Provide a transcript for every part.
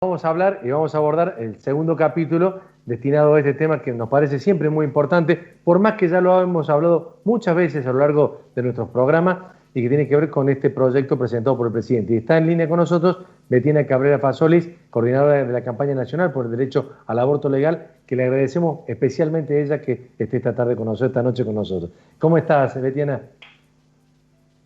Vamos a hablar y vamos a abordar el segundo capítulo destinado a este tema que nos parece siempre muy importante, por más que ya lo hemos hablado muchas veces a lo largo de nuestros programas y que tiene que ver con este proyecto presentado por el presidente. Y está en línea con nosotros Betiana Cabrera Fasolis, coordinadora de la campaña nacional por el derecho al aborto legal, que le agradecemos especialmente a ella que esté esta tarde con nosotros, esta noche con nosotros. ¿Cómo estás, Betiana?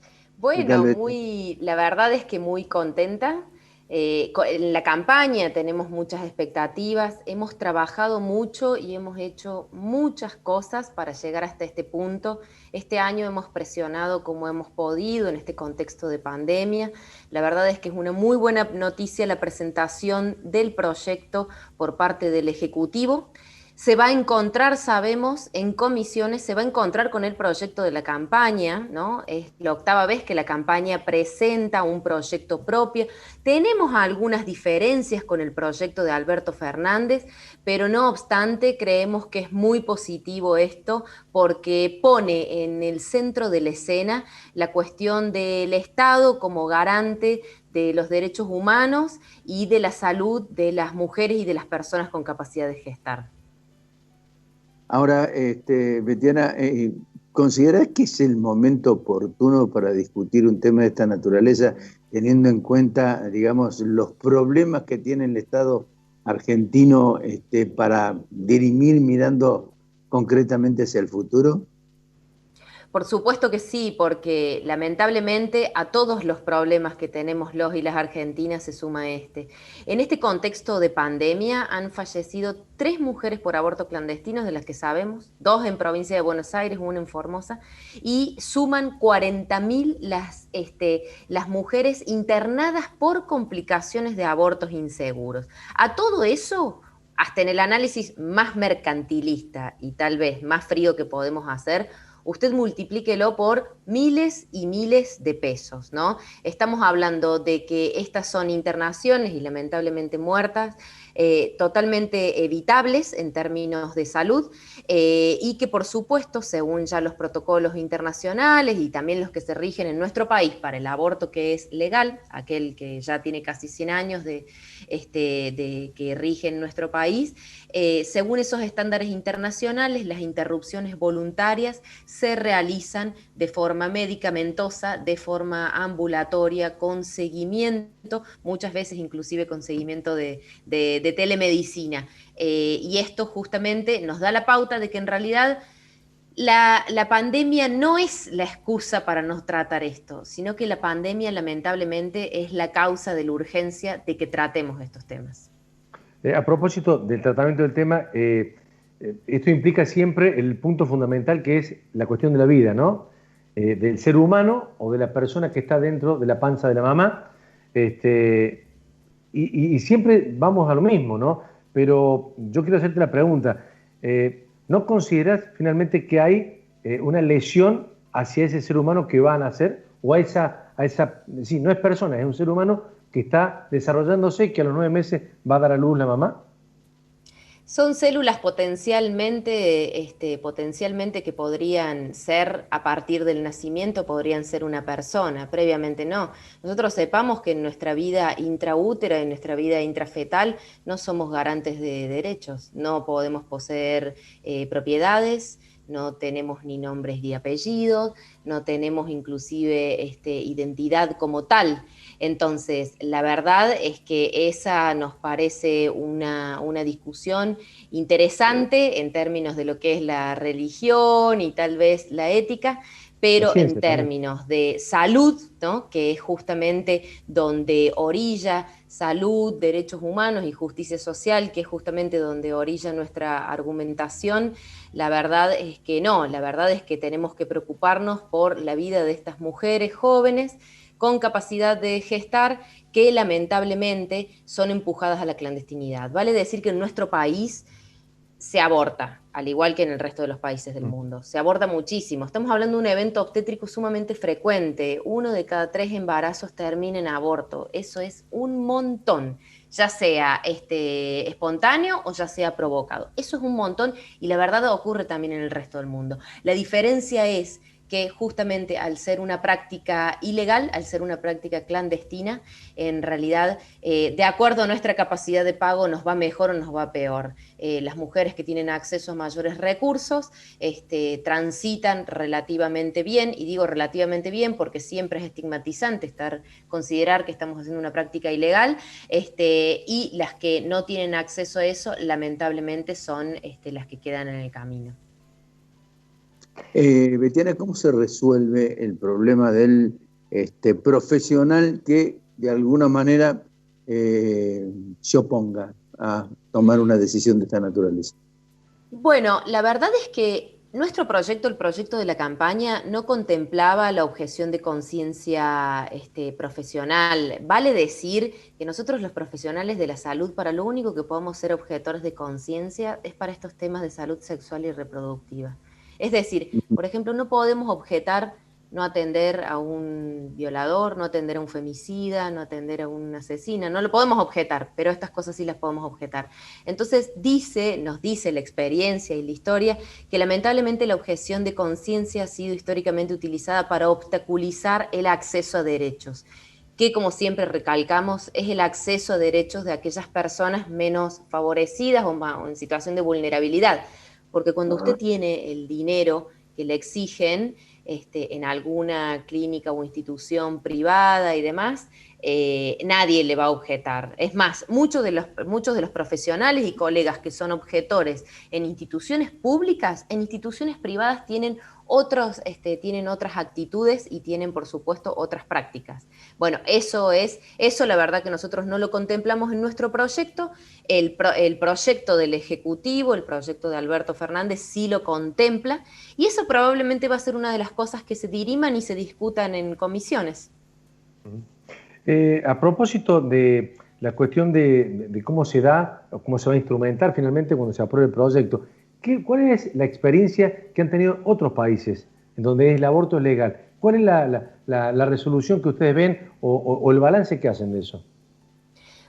¿Qué tal, Bueno, Betty? la verdad es que muy contenta. En la campaña tenemos muchas expectativas, hemos trabajado mucho y hemos hecho muchas cosas para llegar hasta este punto. Este año hemos presionado como hemos podido en este contexto de pandemia. La verdad es que es una muy buena noticia la presentación del proyecto por parte del Ejecutivo. Se va a encontrar, sabemos, en comisiones, se va a encontrar con el proyecto de la campaña, ¿no? Es la octava vez que la campaña presenta un proyecto propio. Tenemos algunas diferencias con el proyecto de Alberto Fernández, pero no obstante creemos que es muy positivo esto porque pone en el centro de la escena la cuestión del Estado como garante de los derechos humanos y de la salud de las mujeres y de las personas con capacidad de gestar. Ahora, Betiana, ¿considerás que es el momento oportuno para discutir un tema de esta naturaleza, teniendo en cuenta, digamos, los problemas que tiene el Estado argentino, para dirimir mirando concretamente hacia el futuro? Por supuesto que sí, porque lamentablemente a todos los problemas que tenemos los y las argentinas se suma este. En este contexto de pandemia han fallecido 3 mujeres por aborto clandestino, de las que sabemos, 2 en provincia de Buenos Aires, una en Formosa, y suman 40.000 las mujeres internadas por complicaciones de abortos inseguros. A todo eso, hasta en el análisis más mercantilista y tal vez más frío que podemos hacer, usted multiplíquelo por miles y miles de pesos, ¿no? Estamos hablando de que estas son internaciones y lamentablemente muertas, totalmente evitables en términos de salud, y que por supuesto, según ya los protocolos internacionales y también los que se rigen en nuestro país para el aborto que es legal, aquel que ya tiene casi 100 años de que rige en nuestro país, según esos estándares internacionales, las interrupciones voluntarias se realizan de forma medicamentosa, de forma ambulatoria, con seguimiento, muchas veces inclusive con seguimiento de telemedicina. Y esto justamente nos da la pauta de que en realidad la pandemia no es la excusa para no tratar esto, sino que la pandemia lamentablemente es la causa de la urgencia de que tratemos estos temas. A propósito del tratamiento del tema, esto implica siempre el punto fundamental que es la cuestión de la vida, ¿no? Del ser humano o de la persona que está dentro de la panza de la mamá. Este, y siempre vamos a lo mismo, ¿no? Pero yo quiero hacerte la pregunta, ¿no consideras finalmente que hay una lesión hacia ese ser humano que va a nacer? O sí, no es persona, es un ser humano que está desarrollándose y que a los 9 meses va a dar a luz la mamá. Son células potencialmente que podrían ser a partir del nacimiento, podrían ser una persona, previamente no. Nosotros sepamos que en nuestra vida intraútera, en nuestra vida intrafetal, no somos garantes de derechos, no podemos poseer propiedades, no tenemos ni nombres ni apellidos, no tenemos inclusive identidad como tal. Entonces, la verdad es que esa nos parece una discusión interesante en términos de lo que es la religión y tal vez la ética, La pero en ciencia también. términos de salud, ¿no? Que es justamente donde orilla salud, derechos humanos y justicia social, que es justamente donde orilla nuestra argumentación, la verdad es que no, la verdad es que tenemos que preocuparnos por la vida de estas mujeres jóvenes con capacidad de gestar que lamentablemente son empujadas a la clandestinidad. Vale decir que en nuestro país se aborta, al igual que en el resto de los países del Mm. mundo. Se aborta muchísimo. Estamos hablando de un evento obstétrico sumamente frecuente. 1 de cada 3 embarazos termina en aborto. Eso es un montón, ya sea espontáneo o ya sea provocado. Eso es un montón y la verdad ocurre también en el resto del mundo. La diferencia es que justamente al ser una práctica ilegal, al ser una práctica clandestina, en realidad, de acuerdo a nuestra capacidad de pago, nos va mejor o nos va peor. Las mujeres que tienen acceso a mayores recursos transitan relativamente bien, y digo relativamente bien porque siempre es estigmatizante considerar que estamos haciendo una práctica ilegal, y las que no tienen acceso a eso, lamentablemente son las que quedan en el camino. Betiana, ¿cómo se resuelve el problema del profesional que de alguna manera se oponga a tomar una decisión de esta naturaleza? Bueno, la verdad es que nuestro proyecto, el proyecto de la campaña, no contemplaba la objeción de conciencia profesional. Vale decir que nosotros los profesionales de la salud, para lo único que podemos ser objetores de conciencia es para estos temas de salud sexual y reproductiva. Es decir, por ejemplo, no podemos objetar no atender a un violador, no atender a un femicida, no atender a una asesina, no lo podemos objetar, pero estas cosas sí las podemos objetar. Entonces nos dice la experiencia y la historia, que lamentablemente la objeción de conciencia ha sido históricamente utilizada para obstaculizar el acceso a derechos, que como siempre recalcamos, es el acceso a derechos de aquellas personas menos favorecidas o en situación de vulnerabilidad, porque cuando usted tiene el dinero que le exigen, en alguna clínica o institución privada y demás, nadie le va a objetar. Es más, muchos de los profesionales y colegas que son objetores en instituciones públicas, en instituciones privadas tienen otras actitudes y tienen, por supuesto, otras prácticas. Bueno, eso la verdad que nosotros no lo contemplamos en nuestro proyecto. El proyecto del Ejecutivo, el proyecto de Alberto Fernández sí lo contempla, y eso probablemente va a ser una de las cosas que se diriman y se discutan en comisiones. A propósito de la cuestión de cómo se da o cómo se va a instrumentar finalmente cuando se apruebe el proyecto, ¿cuál es la experiencia que han tenido otros países en donde el aborto es legal? ¿Cuál es la resolución que ustedes ven o el balance que hacen de eso?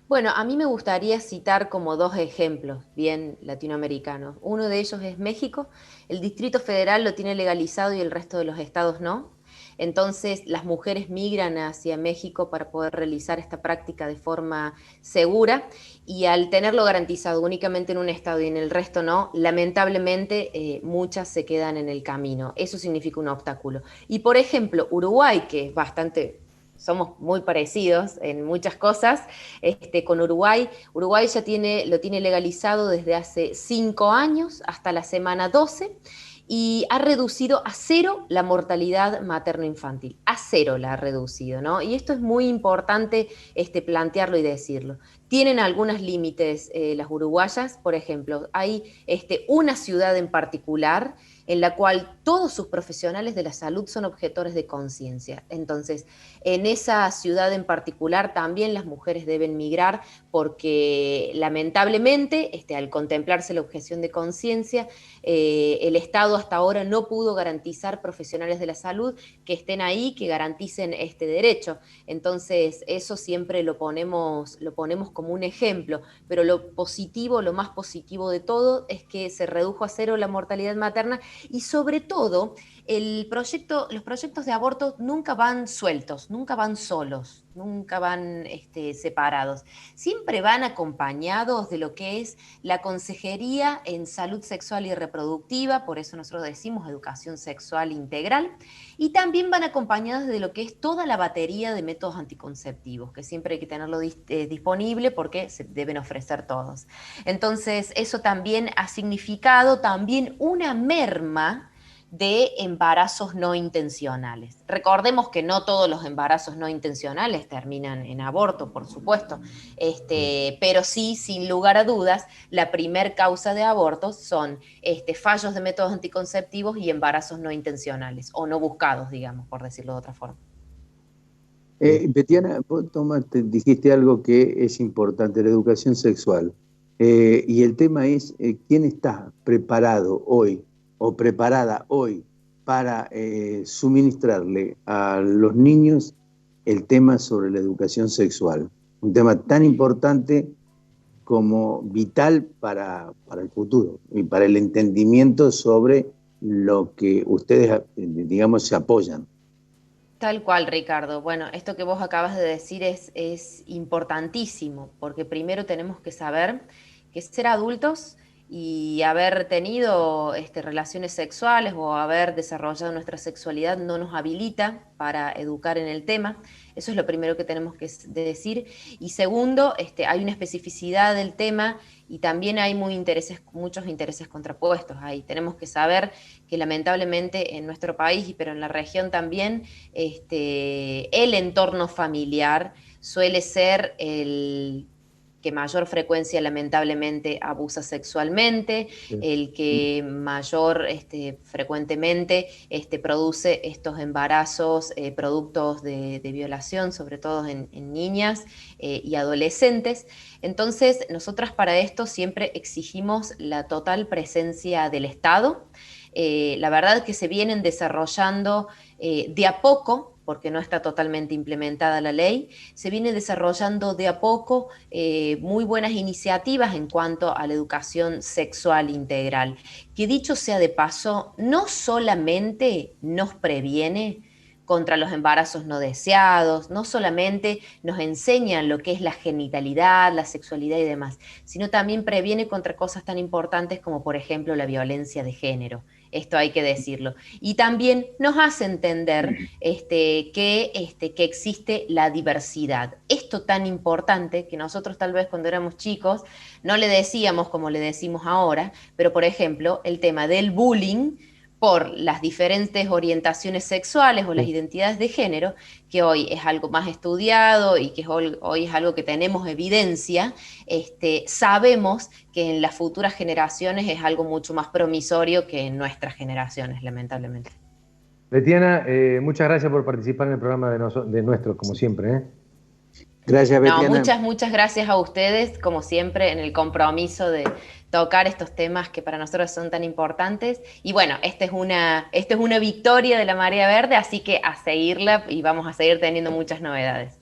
Bueno, a mí me gustaría citar como dos ejemplos bien latinoamericanos. Uno de ellos es México. El Distrito Federal lo tiene legalizado y el resto de los estados no. Entonces, las mujeres migran hacia México para poder realizar esta práctica de forma segura, y al tenerlo garantizado únicamente en un estado y en el resto no, lamentablemente muchas se quedan en el camino. Eso significa un obstáculo. Y por ejemplo, Uruguay, que es somos muy parecidos en muchas cosas, con Uruguay ya lo tiene legalizado desde hace 5 años hasta la semana 12, y ha reducido a 0 la mortalidad materno-infantil. A 0 la ha reducido, ¿no? Y esto es muy importante plantearlo y decirlo. Tienen algunos límites las uruguayas, por ejemplo, hay una ciudad en particular en la cual todos sus profesionales de la salud son objetores de conciencia. Entonces, en esa ciudad en particular también las mujeres deben migrar porque lamentablemente, al contemplarse la objeción de conciencia, el Estado hasta ahora no pudo garantizar profesionales de la salud que estén ahí, que garanticen este derecho. Entonces, eso siempre lo ponemos como un ejemplo, pero lo más positivo de todo es que se redujo a 0 la mortalidad materna, y sobre todo los proyectos de aborto nunca van sueltos, nunca van solos, nunca van separados. Siempre van acompañados de lo que es la Consejería en Salud Sexual y Reproductiva, por eso nosotros decimos educación sexual integral, y también van acompañados de lo que es toda la batería de métodos anticonceptivos, que siempre hay que tenerlo disponible porque se deben ofrecer todos. Entonces, eso también ha significado también una merma de embarazos no intencionales. Recordemos que no todos los embarazos no intencionales terminan en aborto, por supuesto, pero sí, sin lugar a dudas, la primer causa de abortos son fallos de métodos anticonceptivos y embarazos no intencionales, o no buscados, digamos, por decirlo de otra forma. Betiana, vos dijiste algo que es importante, la educación sexual. Y el tema es, ¿quién está preparado hoy o preparada hoy para suministrarle a los niños el tema sobre la educación sexual? Un tema tan importante como vital para el futuro y para el entendimiento sobre lo que ustedes, digamos, se apoyan. Tal cual, Ricardo. Bueno, esto que vos acabas de decir es importantísimo, porque primero tenemos que saber que ser adultos y haber tenido relaciones sexuales o haber desarrollado nuestra sexualidad no nos habilita para educar en el tema. Eso es lo primero que tenemos que decir. Y segundo, hay una especificidad del tema y también hay muchos intereses contrapuestos ahí. Tenemos que saber que lamentablemente en nuestro país, pero en la región también, el entorno familiar suele ser el que mayor frecuencia lamentablemente abusa sexualmente, Sí. el que mayor frecuentemente produce estos embarazos productos de violación, sobre todo en niñas y adolescentes. Entonces, nosotras para esto siempre exigimos la total presencia del Estado. La verdad que se vienen desarrollando de a poco, porque no está totalmente implementada la ley, se viene desarrollando de a poco muy buenas iniciativas en cuanto a la educación sexual integral, que dicho sea de paso, no solamente nos previene contra los embarazos no deseados, no solamente nos enseñan lo que es la genitalidad, la sexualidad y demás, sino también previene contra cosas tan importantes como por ejemplo la violencia de género. Esto hay que decirlo. Y también nos hace entender que existe la diversidad. Esto tan importante que nosotros tal vez cuando éramos chicos no le decíamos como le decimos ahora, pero por ejemplo el tema del bullying por las diferentes orientaciones sexuales o las Sí. identidades de género, que hoy es algo más estudiado y que hoy es algo que tenemos evidencia, sabemos que en las futuras generaciones es algo mucho más promisorio que en nuestras generaciones, lamentablemente. Betiana, muchas gracias por participar en el programa de nuestro, como siempre, ¿eh? Gracias, No, Betiana. muchas gracias a ustedes, como siempre, en el compromiso de tocar estos temas que para nosotros son tan importantes. Y bueno, esta es una victoria de la Marea Verde, así que a seguirla y vamos a seguir teniendo muchas novedades.